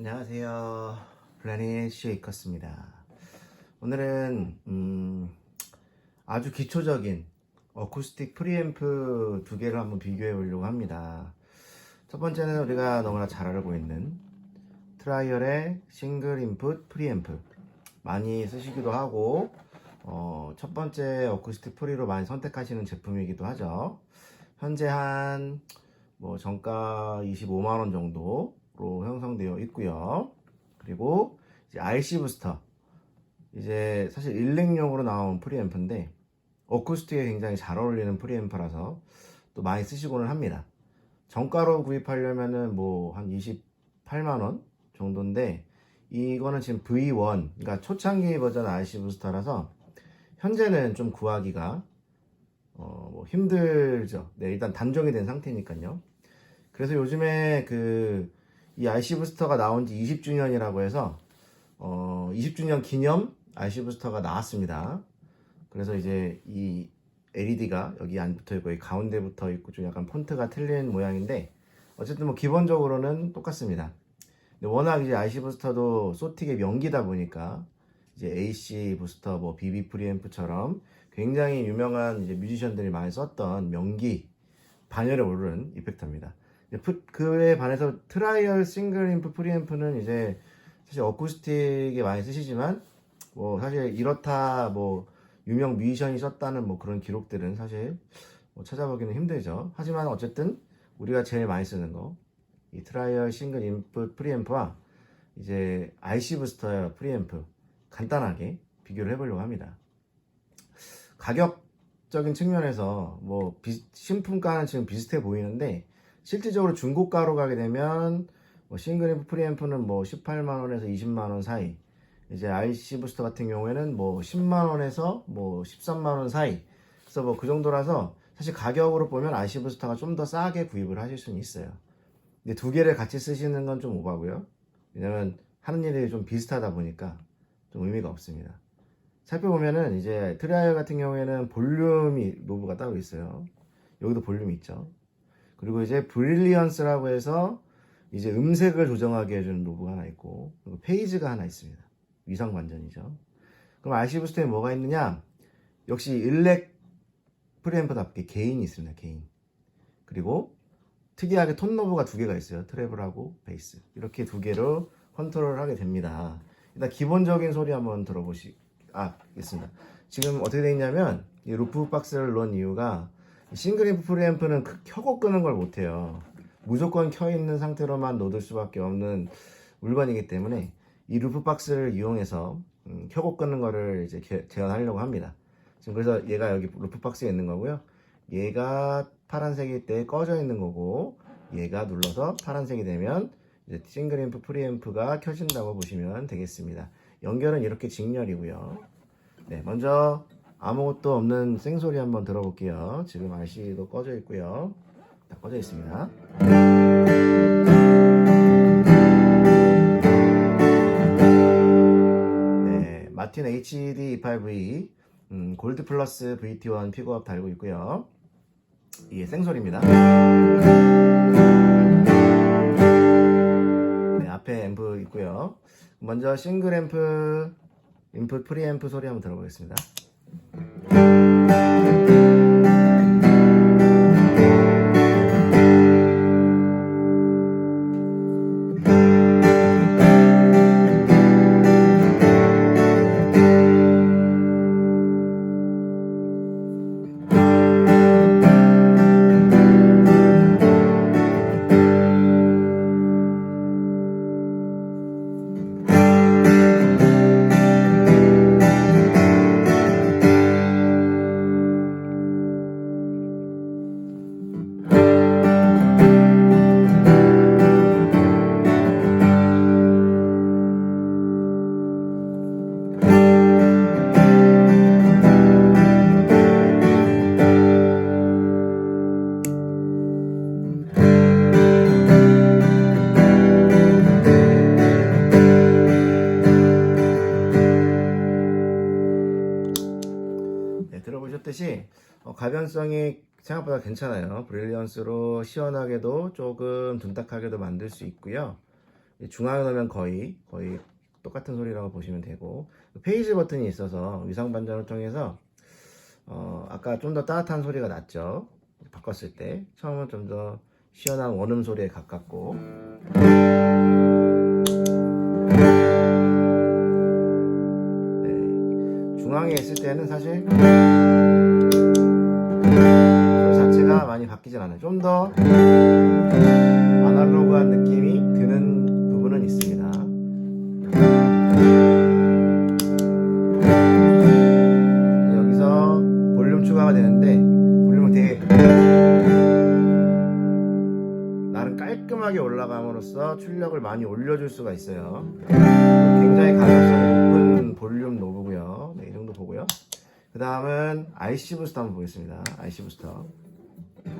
안녕하세요. 플래닛 쉐이커스입니다. 오늘은 아주 기초적인 어쿠스틱 프리앰프 두 개를 한번 비교해 보려고 합니다. 첫 번째는 우리가 너무나 잘 알고 있는 트라이얼의 싱글 인풋 프리앰프, 많이 쓰시기도 하고 첫 번째 어쿠스틱 프리로 많이 선택하시는 제품이기도 하죠. 현재 한 정가 25만원 정도로 형성되어 있고요. 그리고 이제 RC 부스터, 이제 사실 일렉용으로 나온 프리앰프인데 어쿠스틱에 굉장히 잘 어울리는 프리앰프라서 또 많이 쓰시고는 합니다. 정가로 구입하려면은 한 28만원 정도인데, 이거는 지금 V1, 그러니까 초창기 버전 RC 부스터라서 현재는 좀 구하기가 힘들죠. 네, 일단 단종이 된 상태니까요. 그래서 요즘에 이 RC 부스터가 나온 지 20주년이라고 해서 20주년 기념 RC 부스터가 나왔습니다. 그래서 이제 이 LED가 여기 안 붙어 있고 가운데 붙어 있고 좀 약간 폰트가 틀린 모양인데, 어쨌든 기본적으로는 똑같습니다. 근데 워낙 이제 RC 부스터도 소틱의 명기다 보니까 이제 AC 부스터, BB 프리앰프처럼 굉장히 유명한 이제 뮤지션들이 많이 썼던 명기, 반열에 오르는 이펙터입니다. 그에 반해서 트라이얼 싱글 인풋 프리앰프는 이제 사실 어쿠스틱에 많이 쓰시지만 사실 이렇다 유명 뮤지션이 썼다는 그런 기록들은 사실 찾아보기는 힘들죠. 하지만 어쨌든 우리가 제일 많이 쓰는 거, 이 트라이얼 싱글 인풋 프리앰프와 이제 RC 부스터 프리앰프 간단하게 비교를 해보려고 합니다. 가격적인 측면에서 신품가는 지금 비슷해 보이는데, 실질적으로 중고가로 가게 되면 싱글 인풋 프리앰프는 18만원에서 20만원 사이, 이제 RC 부스터 같은 경우에는 10만원에서 13만원 사이, 그래서 그 정도라서 사실 가격으로 보면 RC 부스터가 좀 더 싸게 구입을 하실 수는 있어요. 근데 두 개를 같이 쓰시는 건 좀 오바고요. 왜냐면 하는 일이 좀 비슷하다 보니까 좀 의미가 없습니다. 살펴보면은 이제 트라이얼 같은 경우에는 볼륨이 노브가 따로 있어요. 여기도 볼륨이 있죠. 그리고 이제 브릴리언스라고 해서 이제 음색을 조정하게 해주는 노브가 하나 있고, 그리고 페이지가 하나 있습니다. 위상 관전이죠. 그럼 RC 부스터에 뭐가 있느냐? 역시 일렉 프리앰프답게 게인이 있습니다. 게인. 그리고 특이하게 톤 노브가 두 개가 있어요. 트래블하고 베이스. 이렇게 두 개로 컨트롤을 하게 됩니다. 일단 기본적인 소리 한번 들어보시겠습니다. 지금 어떻게 되어 있냐면, 이 루프 박스를 넣은 이유가 싱글 인풋 프리앰프는 켜고 끄는 걸 못해요. 무조건 켜 있는 상태로만 놓을 수밖에 없는 물건이기 때문에 이 루프 박스를 이용해서 켜고 끄는 거를 이제 재현하려고 합니다. 지금 그래서 얘가 여기 루프 박스에 있는 거고요. 얘가 파란색일 때 꺼져 있는 거고, 얘가 눌러서 파란색이 되면 이제 싱글 인풋 프리앰프가 켜진다고 보시면 되겠습니다. 연결은 이렇게 직렬이고요. 네, 먼저 아무것도 없는 생소리 한번 들어볼게요. 지금 RC도 꺼져 있고요. 다 꺼져 있습니다. 네, 마틴 HD28V 골드 플러스 VT1 픽업 달고 있고요. 이게 생소리입니다. 네, 앞에 앰프 있고요. 먼저 싱글 앰프 인풋 프리앰프 소리 한번 들어보겠습니다. 들어보셨듯이 가변성이 생각보다 괜찮아요. 브릴리언스로 시원하게도 조금 둔탁하게도 만들 수 있고요. 중앙에 놓으면 거의 똑같은 소리라고 보시면 되고, 페이지 버튼이 있어서 위상 반전을 통해서 아까 좀 더 따뜻한 소리가 났죠. 바꿨을 때 처음은 좀 더 시원한 원음 소리에 가깝고, 네, 중앙에 있을 때는 사실 소리 자체가 많이 바뀌진 않아요. 좀 더 아날로그한 느낌이 드는 부분은 있습니다. 여기서 볼륨 추가가 되는데, 볼륨을 되게 나름 깔끔하게 올라감으로써 출력을 많이 올려줄 수가 있어요. 굉장히 가능성이 높은 볼륨 노브고요. 네, 이 정도 보고요. 그 다음은 IC 부스터 한번 보겠습니다. IC 부스터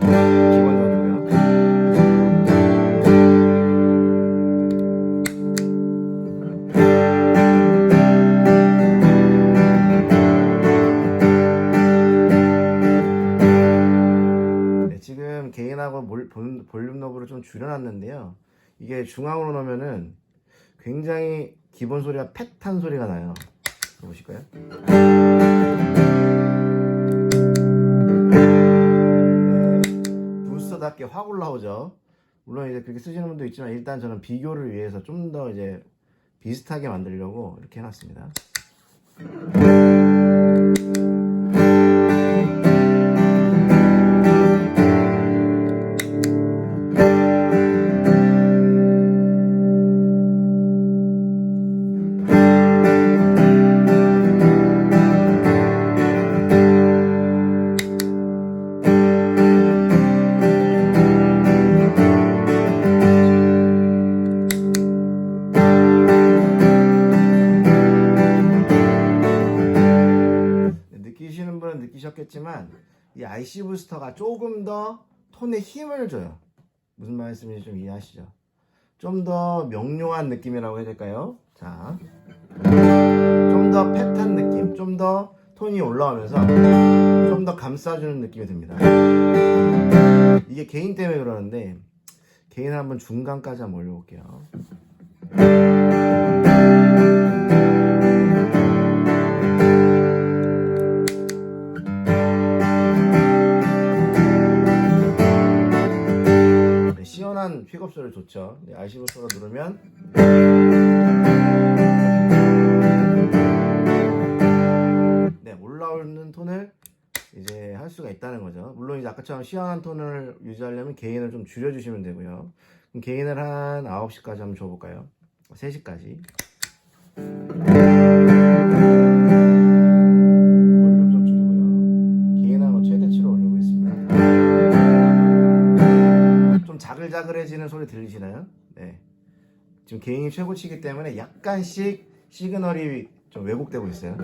기본 노브고요. 지금 게인하고 볼륨 노브를 좀 줄여놨는데요. 이게 중앙으로 놓으면은 굉장히 기본 소리가 팻한 소리가 나요. 보실까요? 네, 부스터답게 확 올라오죠. 물론 이제 그렇게 쓰시는 분도 있지만, 일단 저는 비교를 위해서 좀 더 이제 비슷하게 만들려고 이렇게 해놨습니다. 느끼시는 분은 느끼셨겠지만, 이 IC 부스터가 조금 더 톤에 힘을 줘요. 무슨 말씀인지 좀 이해하시죠? 좀 더 명료한 느낌이라고 해야 될까요? 자, 좀 더 팻한 느낌, 좀 더 톤이 올라오면서 좀 더 감싸주는 느낌이 듭니다. 이게 게인 때문에 그러는데, 게인을 한번 중간까지 한번 올려볼게요. 시원한 픽업 소리 좋죠. IC 부스터로 누르면 네, 올라오는 톤을 이제 할 수가 있다는 거죠. 물론 이제 아까처럼 시원한 톤을 유지하려면 게인을 좀 줄여주시면 되고요. 그럼 게인을 한 9시까지 한번 줘볼까요? 3시까지. 볼륨 좀 줄이고요. 게인하고 최대치로 올려보겠습니다. 좀 자글자글해지는 소리 들리시나요? 네. 지금 게인이 최고치이기 때문에 약간씩 시그널이 좀 왜곡되고 있어요.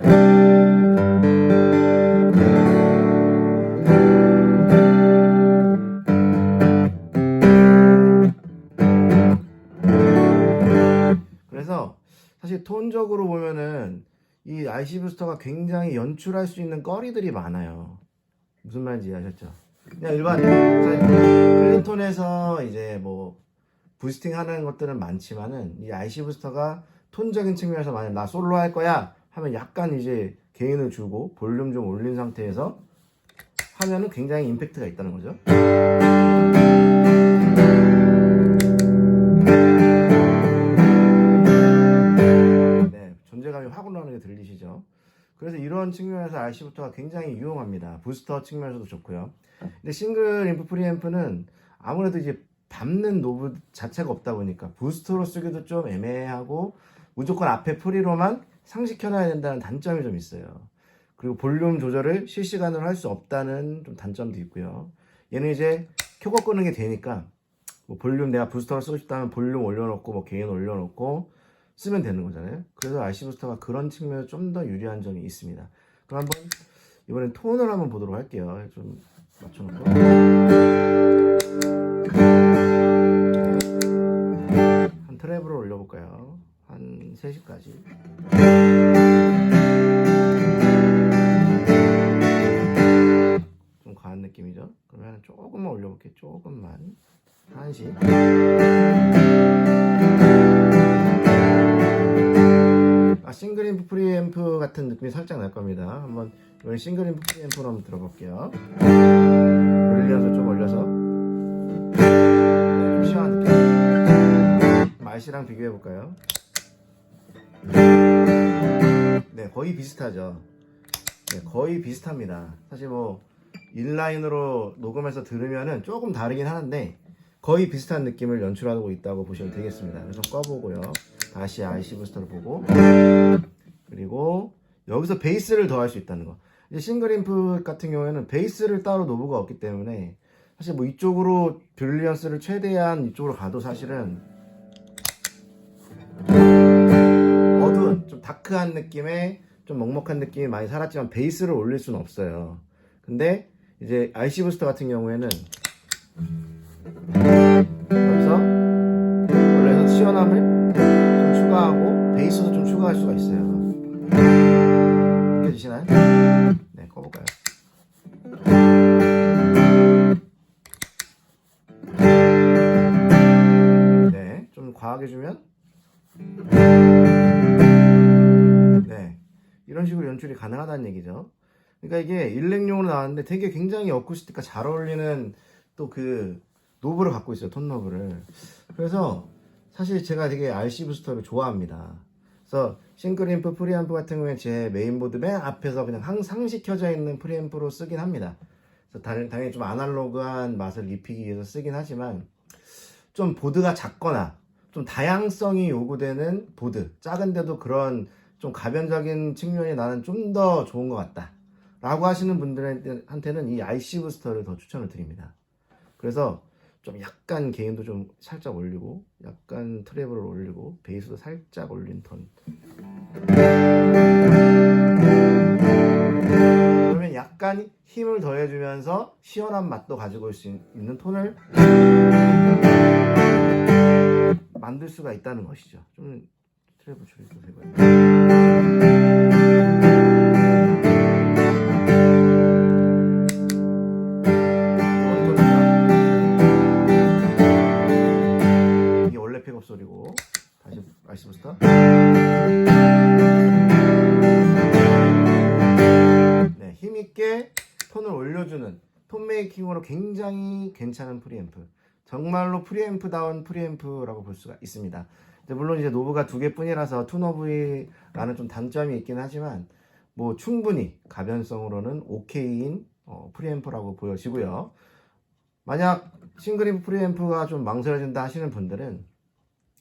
그래서 사실 톤적으로 보면은 이 IC 부스터가 굉장히 연출할 수 있는 거리들이 많아요. 무슨 말인지 이해하셨죠? 그냥 일반 클린톤에서 이제 뭐 부스팅 하는 것들은 많지만은, 이 IC 부스터가 톤적인 측면에서 만약 나 솔로 할 거야 하면 약간 이제 게인을 주고 볼륨 좀 올린 상태에서 하면은 굉장히 임팩트가 있다는 거죠. 네, 존재감이 확 올라오는 게 들리시죠? 그래서 이런 측면에서 IC 부스터가 굉장히 유용합니다. 부스터 측면에서도 좋고요. 근데 싱글 인풋 프리앰프는 아무래도 이제 밟는 노브 자체가 없다 보니까 부스터로 쓰기도 좀 애매하고, 무조건 앞에 프리로만 상식해놔야 된다는 단점이 좀 있어요. 그리고 볼륨 조절을 실시간으로 할 수 없다는 좀 단점도 있고요. 얘는 이제 켜고 끄는 게 되니까, 뭐 볼륨 내가 부스터로 쓰고 싶다면 볼륨 올려놓고 뭐 게인 올려놓고 쓰면 되는 거잖아요. 그래서 IC 부스터가 그런 측면에서 좀 더 유리한 점이 있습니다. 그럼 한번 이번엔 톤을 한번 보도록 할게요. 좀 맞춰놓고 한 트래블을 올려볼까요? 한 3시까지. 좀 과한 느낌이죠? 그러면 조금만 올려볼게요. 조금만. 1시. 같은 느낌이 살짝 날 겁니다. 한번 이번 싱글 인풋 프리앰프로 한번 들어볼게요. 브릴리언스 좀 올려서 좀 시원한 느낌. RC랑 비교해 볼까요? 네, 거의 비슷하죠. 네, 거의 비슷합니다. 사실 뭐 인라인으로 녹음해서 들으면은 조금 다르긴 하는데 거의 비슷한 느낌을 연출하고 있다고 보시면 되겠습니다. 그래서 꺼보고요. 다시 IC 부스터를 보고, 그리고 여기서 베이스를 더할 수 있다는 거. 이제 싱글 인풋 같은 경우에는 베이스를 따로 노브가 없기 때문에 사실 뭐 이쪽으로 브릴리언스를 최대한 이쪽으로 가도 사실은 어두운 좀 다크한 느낌의 좀 먹먹한 느낌이 많이 살았지만 베이스를 올릴 수는 없어요. 근데 이제 IC 부스터 같은 경우에는 여기서 원래 시원함을 좀 추가하고 베이스도 좀 추가할 수가 있어요. 느껴지시나요? 네, 꺼볼까요? 네, 좀 과하게 주면 네, 이런 식으로 연출이 가능하다는 얘기죠. 그러니까 이게 일렉용으로 나왔는데 되게 굉장히 어쿠스틱과 잘 어울리는 또 그 노브를 갖고 있어요. 톤 노브를. 그래서 사실 제가 되게 RC 부스터를 좋아합니다. 그래서 싱글 인풋 프리앰프 같은 경우에 제 메인보드 맨 앞에서 그냥 상시켜져 있는 프리앰프로 쓰긴 합니다. 그래서 당연히 좀 아날로그한 맛을 입히기 위해서 쓰긴 하지만 좀 보드가 작거나 좀 다양성이 요구되는 보드, 작은데도 그런 좀 가변적인 측면이 나는 좀 더 좋은 것 같다 라고 하시는 분들한테는 이 IC 부스터를 더 추천을 드립니다. 그래서 좀 약간 게인도 좀 살짝 올리고 약간 트래블을 올리고 베이스도 살짝 올린 톤, 그러면 약간 힘을 더해주면서 시원한 맛도 가지고 올 수 있는 톤을 만들 수가 있다는 것이죠. 좀 트래블 줄여도 되고요. 이게 원래 픽업 소리고 다시 IC 부스터. 네, 힘있게 톤을 올려주는 톤 메이킹으로 굉장히 괜찮은 프리앰프. 정말로 프리앰프다운 프리앰프라고 볼 수가 있습니다. 물론 이제 노브가 두 개뿐이라서 투노브라는 좀 단점이 있긴 하지만 뭐 충분히 가변성으로는 오케이인 프리앰프라고 보여지고요. 만약 싱글 인풋 프리앰프가 좀 망설여진다 하시는 분들은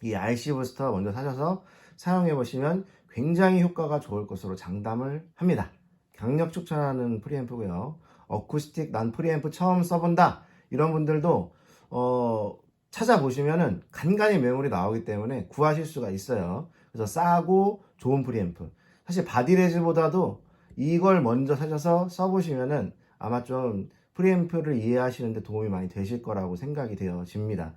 이 RC 부스터 먼저 사셔서 사용해 보시면 굉장히 효과가 좋을 것으로 장담을 합니다. 강력 추천하는 프리앰프고요. 어쿠스틱 난 프리앰프 처음 써본다 이런 분들도 찾아보시면은 간간히 매물이 나오기 때문에 구하실 수가 있어요. 그래서 싸고 좋은 프리앰프. 사실 바디레즈보다도 이걸 먼저 사셔서 써보시면은 아마 좀 프리앰프를 이해하시는데 도움이 많이 되실 거라고 생각이 되어집니다.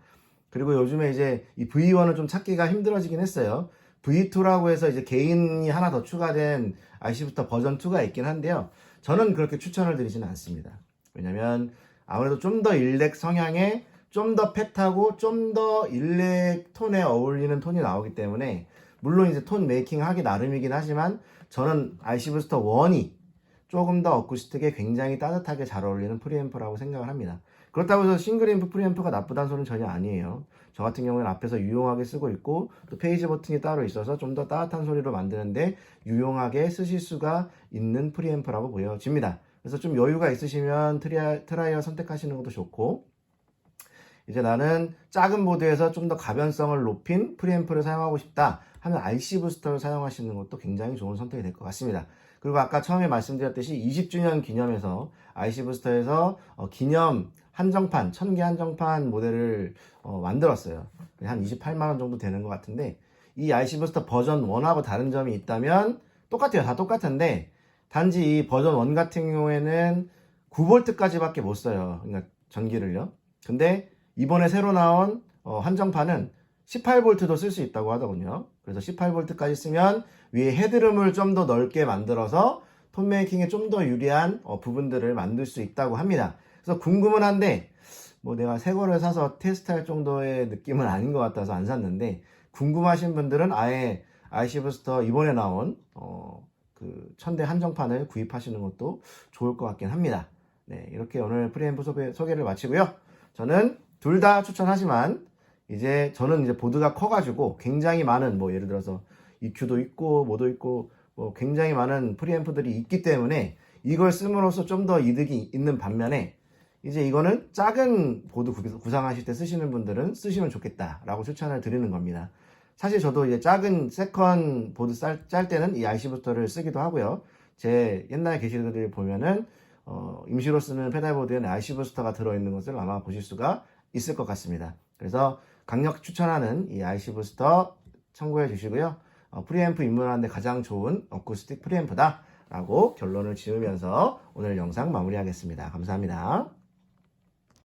그리고 요즘에 이제 이 V1을 좀 찾기가 힘들어지긴 했어요. V2라고 해서 이제 개인이 하나 더 추가된 IC부터 버전 2가 있긴 한데요. 저는 그렇게 추천을 드리지는 않습니다. 왜냐면 아무래도 좀 더 일렉 성향의 좀 더 팻하고 좀 더 일렉 톤에 어울리는 톤이 나오기 때문에 물론 이제 톤 메이킹 하기 나름이긴 하지만 저는 IC 부스터 1이 조금 더 어쿠스틱에 굉장히 따뜻하게 잘 어울리는 프리앰프라고 생각을 합니다. 그렇다고 해서 싱글 인풋 프리앰프가 나쁘다는 소리는 전혀 아니에요. 저 같은 경우는 앞에서 유용하게 쓰고 있고 또 페이지 버튼이 따로 있어서 좀 더 따뜻한 소리로 만드는데 유용하게 쓰실 수가 있는 프리앰프라고 보여집니다. 그래서 좀 여유가 있으시면 트라이어 선택하시는 것도 좋고, 이제 나는 작은 보드에서 좀 더 가변성을 높인 프리앰프를 사용하고 싶다 하면 RC 부스터를 사용하시는 것도 굉장히 좋은 선택이 될 것 같습니다. 그리고 아까 처음에 말씀드렸듯이 20주년 기념해서 IC 부스터에서 기념 한정판, 1000개 한정판 모델을 만들었어요. 한 28만원 정도 되는 것 같은데, 이 IC 부스터 버전 1하고 다른 점이 있다면 똑같아요. 다 똑같은데 단지 이 버전 1 같은 경우에는 9V까지 밖에 못 써요. 그러니까 전기를요. 근데 이번에 새로 나온 한정판은 18V도 쓸 수 있다고 하더군요. 그래서 18V까지 쓰면 위에 헤드룸을 좀 더 넓게 만들어서 톤 메이킹에 좀 더 유리한 부분들을 만들 수 있다고 합니다. 그래서 궁금은 한데 뭐 내가 새 거를 사서 테스트할 정도의 느낌은 아닌 것 같아서 안 샀는데, 궁금하신 분들은 아예 IC 부스터 이번에 나온 그 1000대 한정판을 구입하시는 것도 좋을 것 같긴 합니다. 네, 이렇게 오늘 프리앰프 소개를 마치고요. 저는 둘 다 추천하지만 이제 저는 이제 보드가 커가지고 굉장히 많은 뭐 예를 들어서 EQ도 있고 뭐도 있고 뭐 굉장히 많은 프리앰프들이 있기 때문에 이걸 씀으로써 좀 더 이득이 있는 반면에 이제 이거는 작은 보드 구상하실 때 쓰시는 분들은 쓰시면 좋겠다라고 추천을 드리는 겁니다. 사실 저도 이제 작은 세컨 보드 짤 때는 이 IC 부스터를 쓰기도 하고요. 제 옛날 게시글들 보면은 임시로 쓰는 페달보드에는 IC 부스터가 들어있는 것을 아마 보실 수가 있을 것 같습니다. 그래서 강력 추천하는 이 IC 부스터 참고해 주시고요. 프리앰프 입문하는데 가장 좋은 어쿠스틱 프리앰프다 라고 결론을 지으면서 오늘 영상 마무리하겠습니다. 감사합니다.